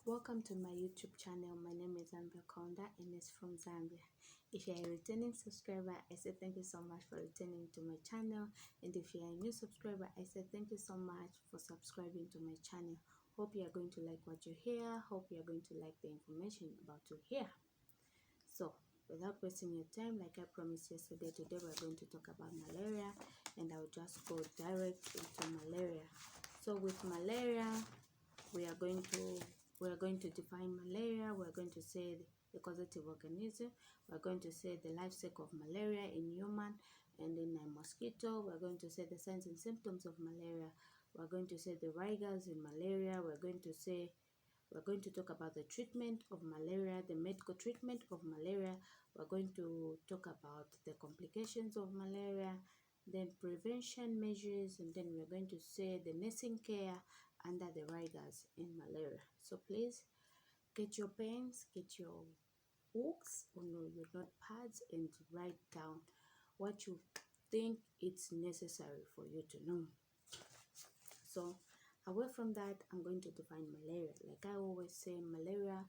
Welcome to my YouTube channel. My name is Zambia Konda and it's from Zambia. If you are a returning subscriber, I say thank you so much for returning to my channel. And if you are a new subscriber, I say thank you so much for subscribing to my channel. Hope you are going to like what you hear. Hope you are going to like the information about to hear. So, without wasting your time, like I promised yesterday, today we're going to talk about malaria, and I'll just go direct into malaria. So with malaria, we are going to define malaria. We're going to say the causative organism. We're going to say the life cycle of malaria in human and in a mosquito. We're going to say the signs and symptoms of malaria. We're going to say the rigors in malaria. We're going to talk about the treatment of malaria, the medical treatment of malaria. We're going to talk about the complications of malaria, then prevention measures, and then we're going to say the nursing care under the rigors in malaria. So please get your pens, get your books or your notepads and write down what you think it's necessary for you to know. So away from that, I'm going to define malaria. Like I always say, malaria,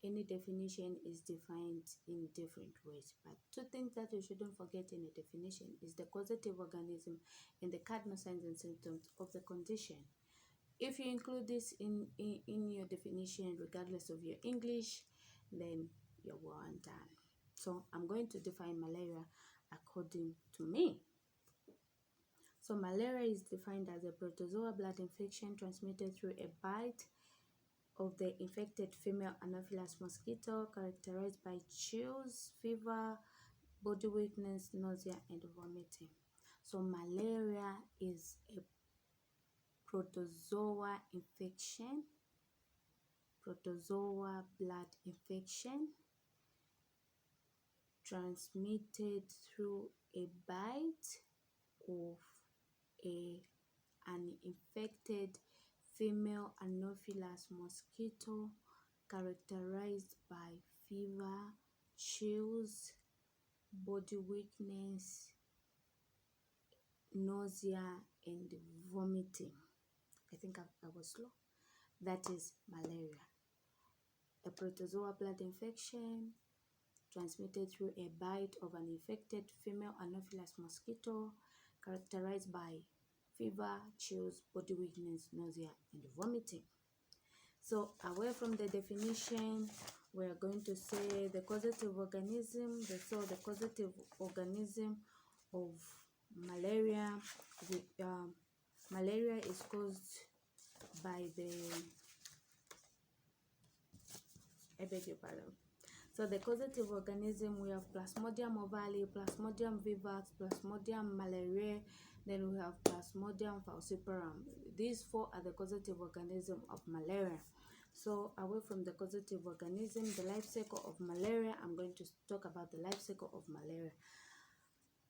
any definition is defined in different ways. But two things that you shouldn't forget in a definition is the causative organism and the cardinal signs and symptoms of the condition. If you include this in your definition, regardless of your English, then you're well and done. So I'm going to define malaria according to me. So malaria is defined as a protozoa blood infection transmitted through a bite of the infected female Anopheles mosquito, characterized by chills, fever, body weakness, nausea, and vomiting. So malaria is a protozoa blood infection transmitted through a bite of an infected female Anopheles mosquito, characterized by fever, chills, body weakness, nausea, and vomiting. I think I was slow. That is malaria. A protozoa blood infection transmitted through a bite of an infected female Anopheles mosquito, characterized by fever, chills, body weakness, nausea, and vomiting. So away from the definition, we are going to say the causative organism. So the causative organism of malaria, malaria is caused by So the causative organism, we have Plasmodium ovale, Plasmodium vivax, Plasmodium malariae, then we have Plasmodium falciparum. These four are the causative organism of malaria. So away from the causative organism, the life cycle of malaria, I'm going to talk about the life cycle of malaria.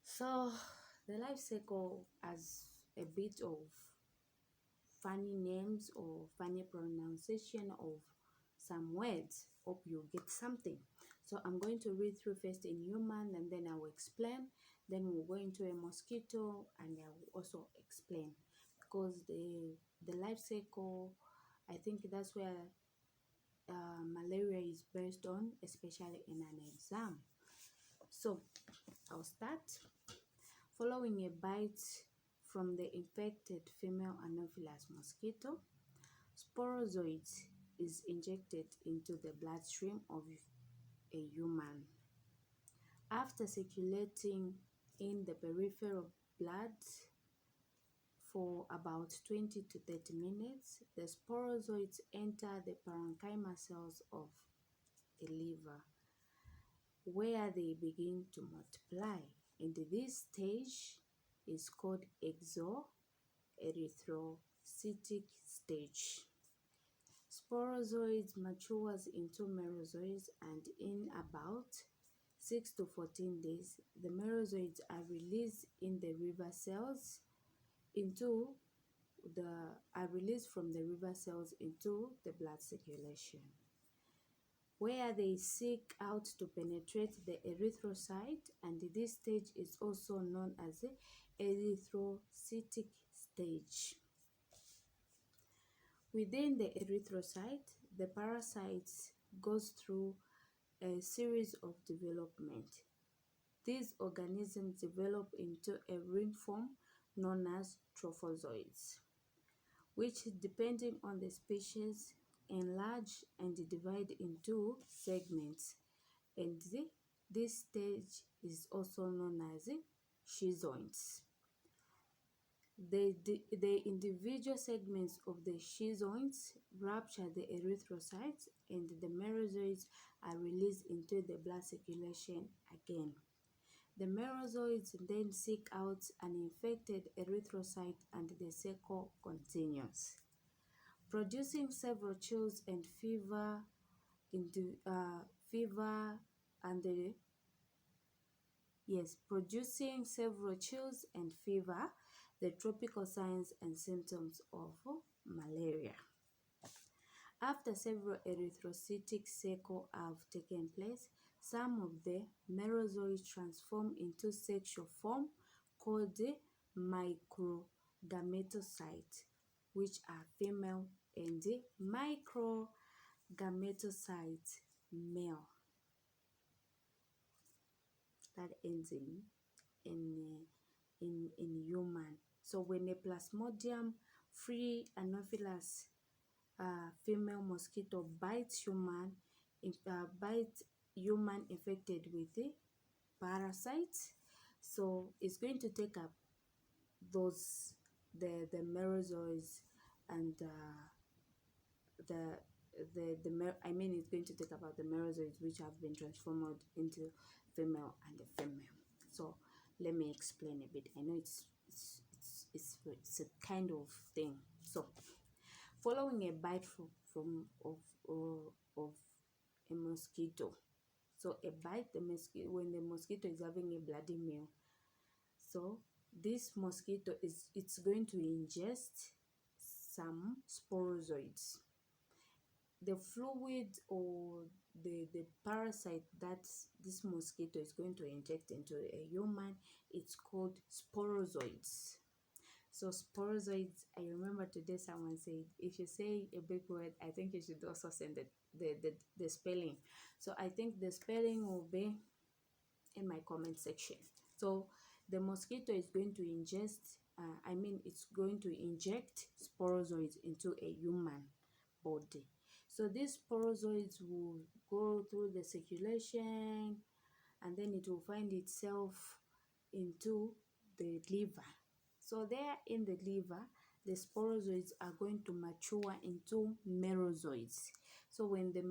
So the life cycle has a bit of funny names or funny pronunciation of some words. Hope you get something. So I'm going to read through first in human and then I will explain. Then we'll go into a mosquito and I will also explain, because the life cycle, I think that's where malaria is based on, especially in an exam. So I'll start. Following a bite from the infected female Anopheles mosquito, sporozoids is injected into the bloodstream of a human. After circulating in the peripheral blood for about 20 to 30 minutes, the sporozoids enter the parenchyma cells of the liver, where they begin to multiply. And this stage is called exoerythrocytic stage. Sporozoids matures into merozoids, and in about 6 to 14 days, the merozoids are released in the river cells from the river cells into the blood circulation, where they seek out to penetrate the erythrocyte, and this stage is also known as the erythrocytic stage. Within the erythrocyte, the parasites goes through a series of development. These organisms develop into a ring form known as trophozoites, which, depending on the species, enlarge and divide into segments. And this stage is also known as schizoids. The individual segments of the schizoids rupture the erythrocytes, and the merozoids are released into the blood circulation again. The merozoids then seek out an infected erythrocyte, and the cycle continues, producing several chills and fever and the yes, producing several chills and fever, the tropical signs and symptoms of malaria. After several erythrocytic cycles have taken place, some of the merozoids transform into sexual form called the microgametocytes, which are female, and the microgametocytes male. That ends in human. So when a Plasmodium free Anopheles female mosquito bites human infected with the parasites, so it's going to take up the merozoids and it's going to take about the merozoids which have been transformed into female and the female. So let me explain a bit. I know it's a kind of thing. So following a bite of a mosquito. So a bite, when the mosquito is having a bloody meal, so this mosquito it's going to ingest some sporozoids. The fluid or the parasite that this mosquito is going to inject into a human, it's called sporozoids. So sporozoids, I remember today someone said, if you say a big word, I think you should also send the spelling. So I think the spelling will be in my comment section. So the mosquito is going to it's going to inject sporozoids into a human body. So these sporozoids will go through the circulation, and then it will find itself into the liver. So there in the liver, the sporozoids are going to mature into merozoids. So when the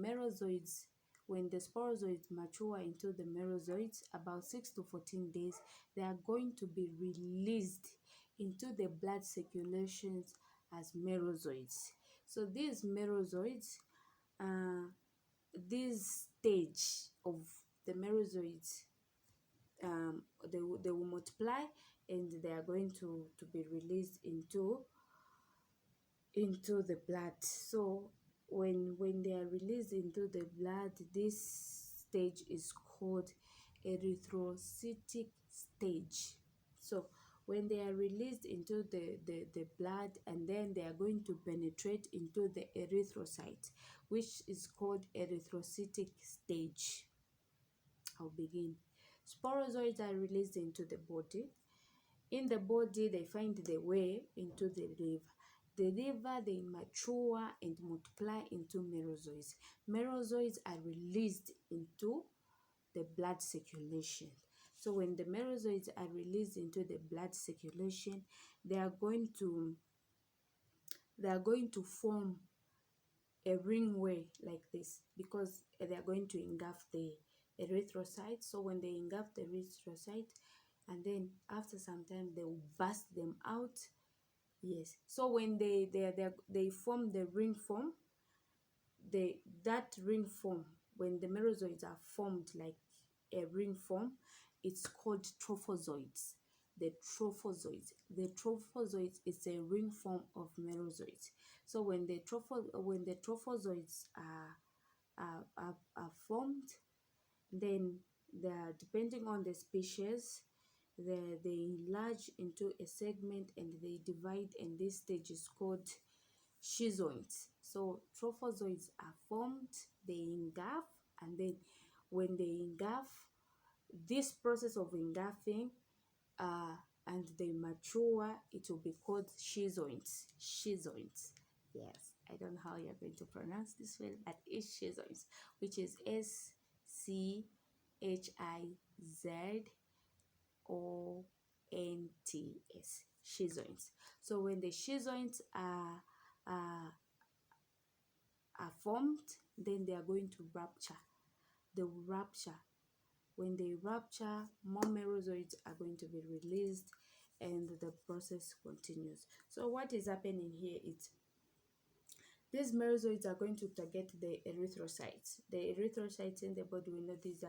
sporozoids mature into the merozoids, about 6 to 14 days, they are going to be released into the blood circulations as merozoids. So these merozoids, this stage of the merozoids, they will multiply, and they are going to be released into the blood. So when they are released into the blood, this stage is called erythrocytic stage. So when they are released into the blood, and then they are going to penetrate into the erythrocyte, which is called erythrocytic stage. I'll begin. Sporozoids are released into the body. In the body, they find their way into the liver. The liver, they mature and multiply into merozoids. Merozoids are released into the blood circulation. So when the merozoids are released into the blood circulation, they are going to form a ringway like this, because they are going to engulf the erythrocyte. So when they engulf the erythrocyte, and then after some time they will burst them out. Yes. So when they form the ring form, that ring form, when the merozoids are formed like a ring form, it's called trophozoids. The trophozoids is a ring form of merozoids. So when the trophozoids are formed, then depending on the species, they enlarge into a segment and they divide, and this stage is called schizoids. So trophozoites are formed, they engulf, and then when they engulf, this process of engulfing, and they mature, it will be called schizoids. Schizoids. Yes, I don't know how you're going to pronounce this word, but it's schizoids, which is SCHIZONTS. Schizoids. So when the schizoids are formed, then they are going to rupture. They will rupture. When they rupture, more merozoids are going to be released, and the process continues. So what is happening here is these merozoids are going to target the erythrocytes. The erythrocytes in the body, we know these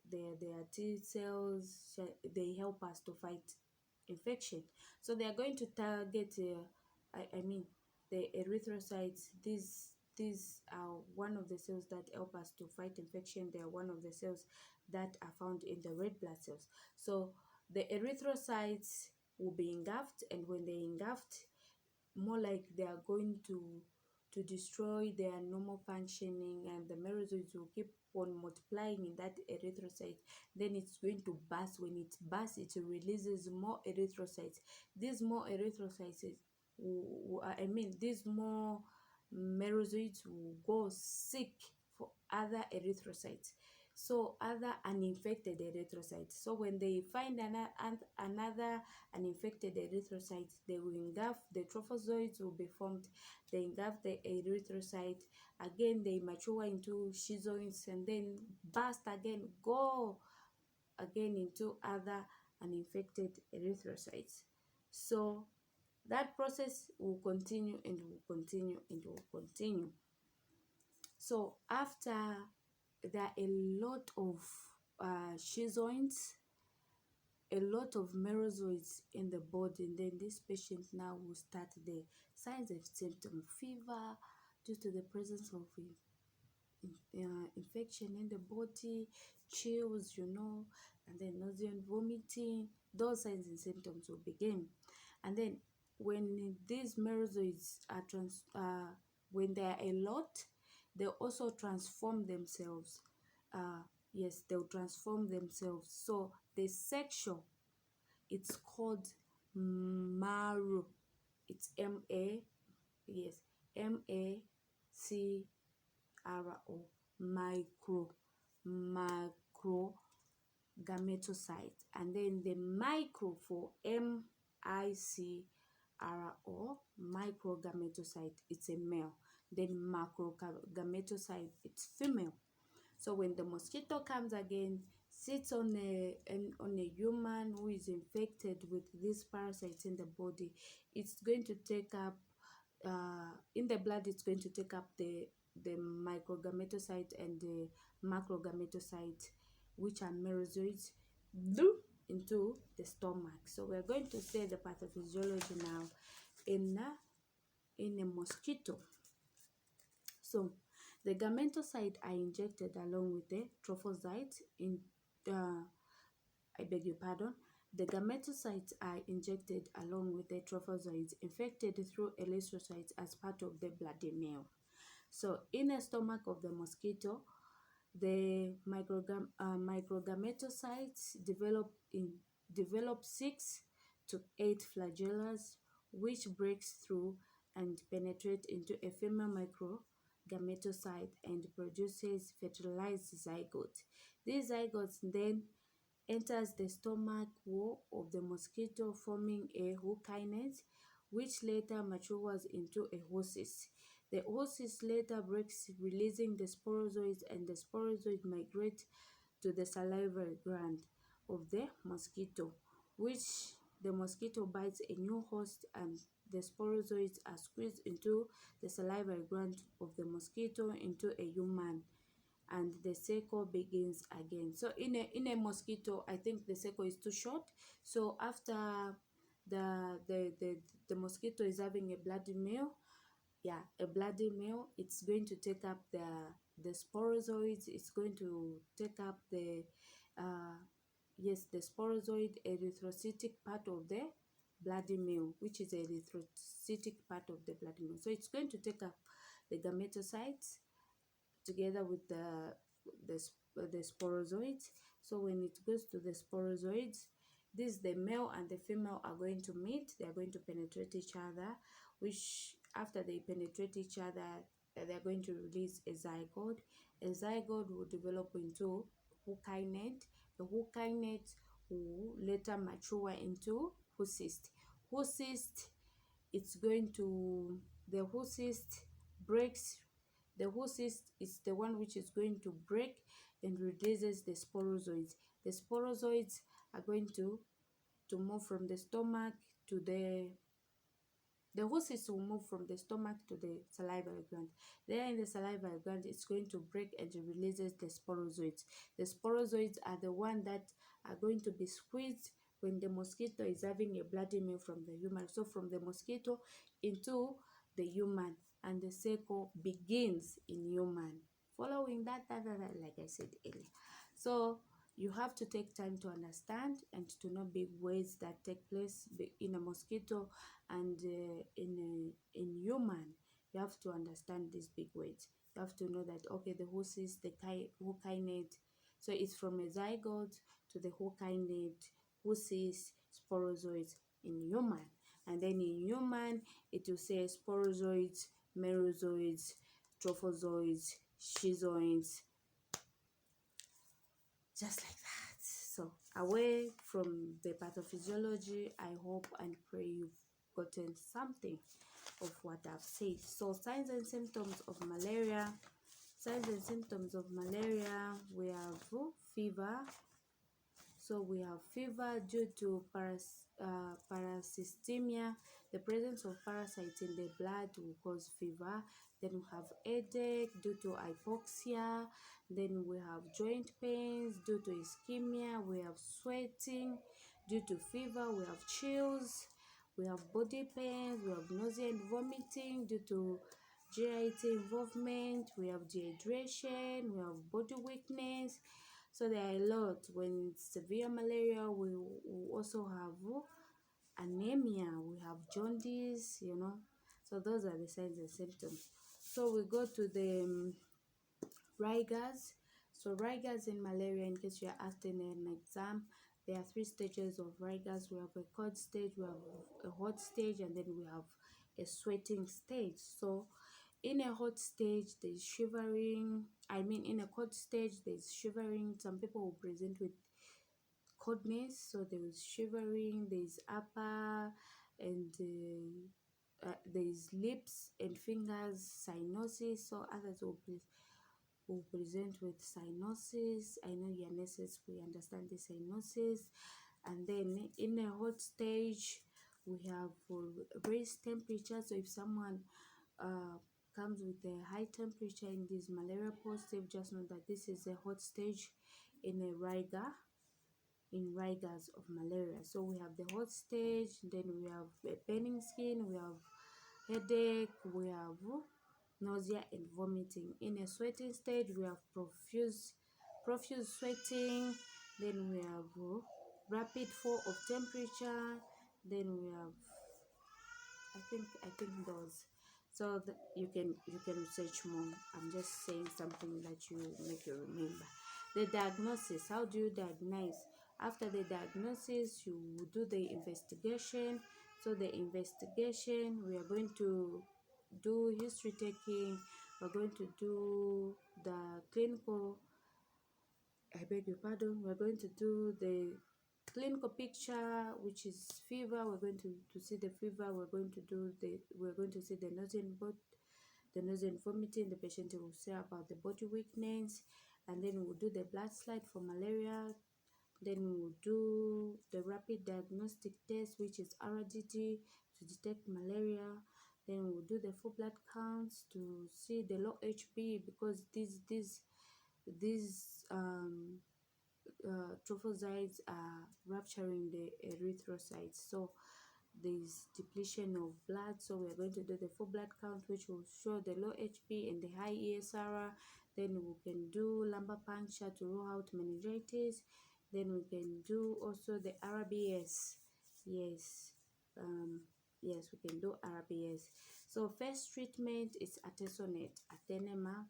they are T cells. They help us to fight infection. So they are going to target, I mean, the erythrocytes. These are one of the cells that help us to fight infection. They are one of the cells that are found in the red blood cells. So the erythrocytes will be engulfed, and when they engulfed, more like they are going to destroy their normal functioning, and the merozoids will keep on multiplying in that erythrocyte. Then it's going to burst. When it bursts, it releases more erythrocytes. These more erythrocytes these more merozoids will go seek for other erythrocytes, so other uninfected erythrocytes. So when they find another uninfected erythrocytes, they will engulf. The trophozoids will be formed. They engulf the erythrocyte. Again, they mature into schizoids, and then burst again, go again into other uninfected erythrocytes. So that process will continue and will continue and will continue. So after there are a lot of schizoids, a lot of merozoids in the body, and then this patient now will start the signs and symptoms: fever due to the presence of infection in the body, chills, and then nausea and vomiting. Those signs and symptoms will begin. And then when these merozoids when there are a lot, they also transform themselves. Yes, they'll transform themselves. So the sexual, it's called marrow. It's yes, MACRO, macro gametocyte. And then the micro for MICRO, microgametocyte, it's a male. Then macrogametocyte, it's female. So when the mosquito comes again, sits on a human who is infected with these parasites in the body, it's going to take up in the blood. It's going to take up the microgametocyte and the macrogametocyte, which are merozoids, into the stomach. So we're going to say the pathophysiology now in a mosquito. So the gametocytes are injected along with the trophocytes in I beg your pardon. The gametocytes are injected along with the trophozoites infected through erythrocytes as part of the bloody meal. So in the stomach of the mosquito, the microgametocytes develop 6 to 8 flagellas, which breaks through and penetrate into a female microgametocyte and produces fertilized zygote. These zygotes then enters the stomach wall of the mosquito, forming a hook kinase, which later matures into a oocyst. The oocyst later breaks, releasing the sporozoids, and the sporozoids migrate to the salivary gland of the mosquito, which the mosquito bites a new host, and the sporozoids are squeezed into the salivary gland of the mosquito into a human, and the cycle begins again. So in a mosquito, I think the cycle is too short. So after the mosquito is having a bloody meal, it's going to take up the sporozoids. It's going to take up the sporozoid erythrocytic part of the bloody meal, which is a erythrocytic part of the bloody meal. So it's going to take up the gametocytes together with the sporozoids. So when it goes to the sporozoids, this the male and the female are going to meet. They are going to penetrate each other, which after they penetrate each other, they are going to release a zygote. A zygote will develop into ookinete. The ookinete will later mature into oocyst. Oocyst, it's going to the oocyst breaks. The oocyst is the one which is going to break and releases the sporozoids. The sporozoids are going to move from the stomach to the oocyst will move from the stomach to the salivary gland. There in the salivary gland, it's going to break and it releases the sporozoids. The sporozoids are the one that are going to be squeezed when the mosquito is having a bloody meal from the human. So from the mosquito into the human, and the cycle begins in human. Following that, like I said earlier. So you have to take time to understand and to know big ways that take place in a mosquito and in human. You have to understand these big words. You have to know that, okay, the oocyst, the ookinete, so it's from a zygote to the ookinete, oocyst, sporozoids in human. And then in human, it will say sporozoids, merozoids, trophozoids, schizoids, just like that. So away from the pathophysiology, I hope and pray you've gotten something of what I've said. So signs and symptoms of malaria. Signs and symptoms of malaria, we have fever. So we have fever due to parasystemia. The presence of parasites in the blood will cause fever. Then we have headache due to hypoxia. Then we have joint pains due to ischemia. We have sweating due to fever. We have chills. We have body pains. We have nausea and vomiting due to GIT involvement. We have dehydration. We have body weakness. So there are a lot. When it's severe malaria, we also have anemia. We have jaundice, So those are the signs and symptoms. So we go to the rigors. So rigors in malaria, in case you are asked in an exam, there are 3 stages of rigors. We have a cold stage, we have a hot stage, and then we have a sweating stage. So in a hot stage, there's shivering. In a cold stage, there's shivering. Some people will present with coldness, so there's shivering, there's upper, and there's lips and fingers cyanosis. So others will present with cyanosis. I know your nurses, we understand the cyanosis. And then in a hot stage, we have raised temperature. So if someone comes with a high temperature in this malaria positive, just know that this is a hot stage in a rigors of malaria. So we have the hot stage, then we have a burning skin, we have headache, we have nausea and vomiting. In a sweating stage, we have profuse sweating, then we have rapid fall of temperature, then we have I think those. So you can research more. I'm just saying something that you make you remember. The diagnosis. How do you diagnose? After the diagnosis, you do the investigation. So the investigation, we are going to do history taking. We're going to do the clinical. I beg your pardon. We're going to do the clinical picture, which is fever. We're going to see the fever. We're going to see the nausea and vomiting. The patient will say about the body weakness, and then we'll do the blood slide for malaria. Then we'll do the rapid diagnostic test, which is RDT, to detect malaria. Then we'll do the full blood counts to see the low HB, because these trophozoites are rupturing the erythrocytes. So there's depletion of blood. So we're going to do the full blood count, which will show the low HB and the high ESR. Then we can do lumbar puncture to rule out meningitis. Then we can do also the RBS. Yes, Yes, we can do RBS. So first treatment is artesunate, atenema,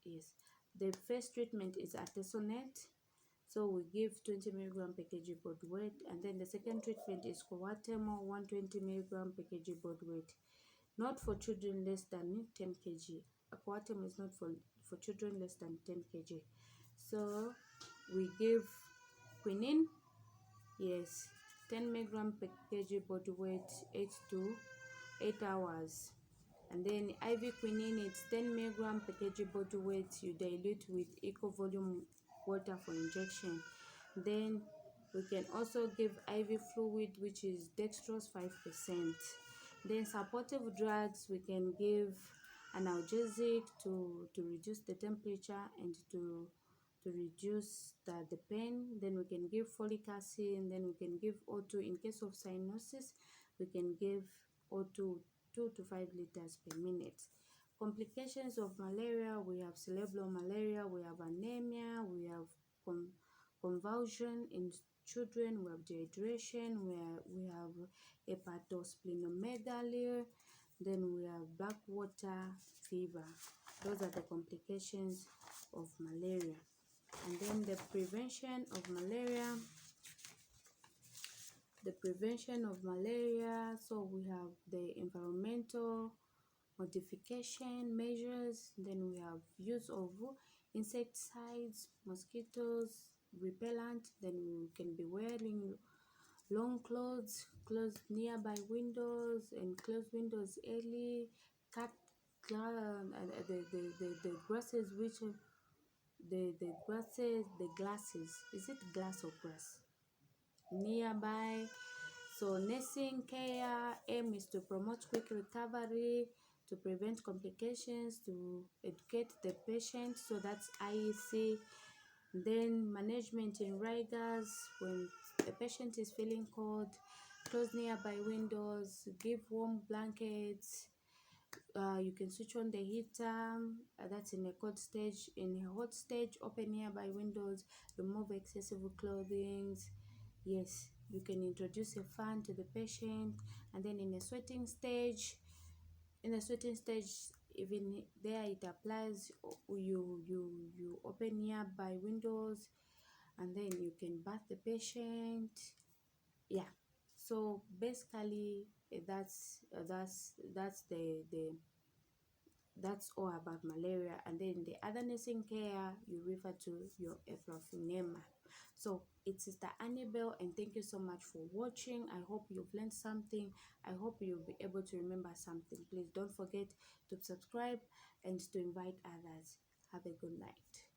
yes. The first treatment is artesunate. So we give 20 milligram per kg body weight, and then the second treatment is coartem, 120 milligram per kg body weight. Not for children less than 10 kg. Coartem is not for children less than 10 kg. So we give quinine, yes, 10 milligram per kg body weight, 8 to 8 hours. And then IV quinine, it's 10 milligram per kg body weight. You dilute with equal volume water for injection. Then we can also give IV fluid, which is dextrose 5%. Then supportive drugs, we can give analgesic to reduce the temperature and to reduce the pain. Then we can give folic acid, and then we can give O2. In case of cyanosis, we can give O2 2 to 5 liters per minute. Complications of malaria, we have cerebral malaria, we have anemia, we have convulsion in children, we have dehydration, we have hepatosplenomegaly, then we have black water fever. Those are the complications of malaria. And then the prevention of malaria, so we have the environmental modification measures, then we have use of insecticides, mosquitoes, repellent, then we can be wearing long clothes, close nearby windows, and close windows early, cut the grasses, which the glasses, is it glass or grass nearby. So nursing care aim is to promote quick recovery, to prevent complications, to educate the patient, so that's IEC. Then management in rigors, when the patient is feeling cold, close nearby windows, give warm blankets. You can switch on the heater, that's in a cold stage. In a hot stage, open nearby windows, remove excessive clothing. Yes, you can introduce a fan to the patient. And then in a sweating stage, even there it applies. You open nearby windows, and then you can bath the patient. Yeah, so basically that's all about malaria. And then the other nursing care, you refer to your eflorfinema. So it's Sister Annabelle, and thank you so much for watching. I hope you've learned something. I hope you'll be able to remember something. Please don't forget to subscribe and to invite others. Have a good night.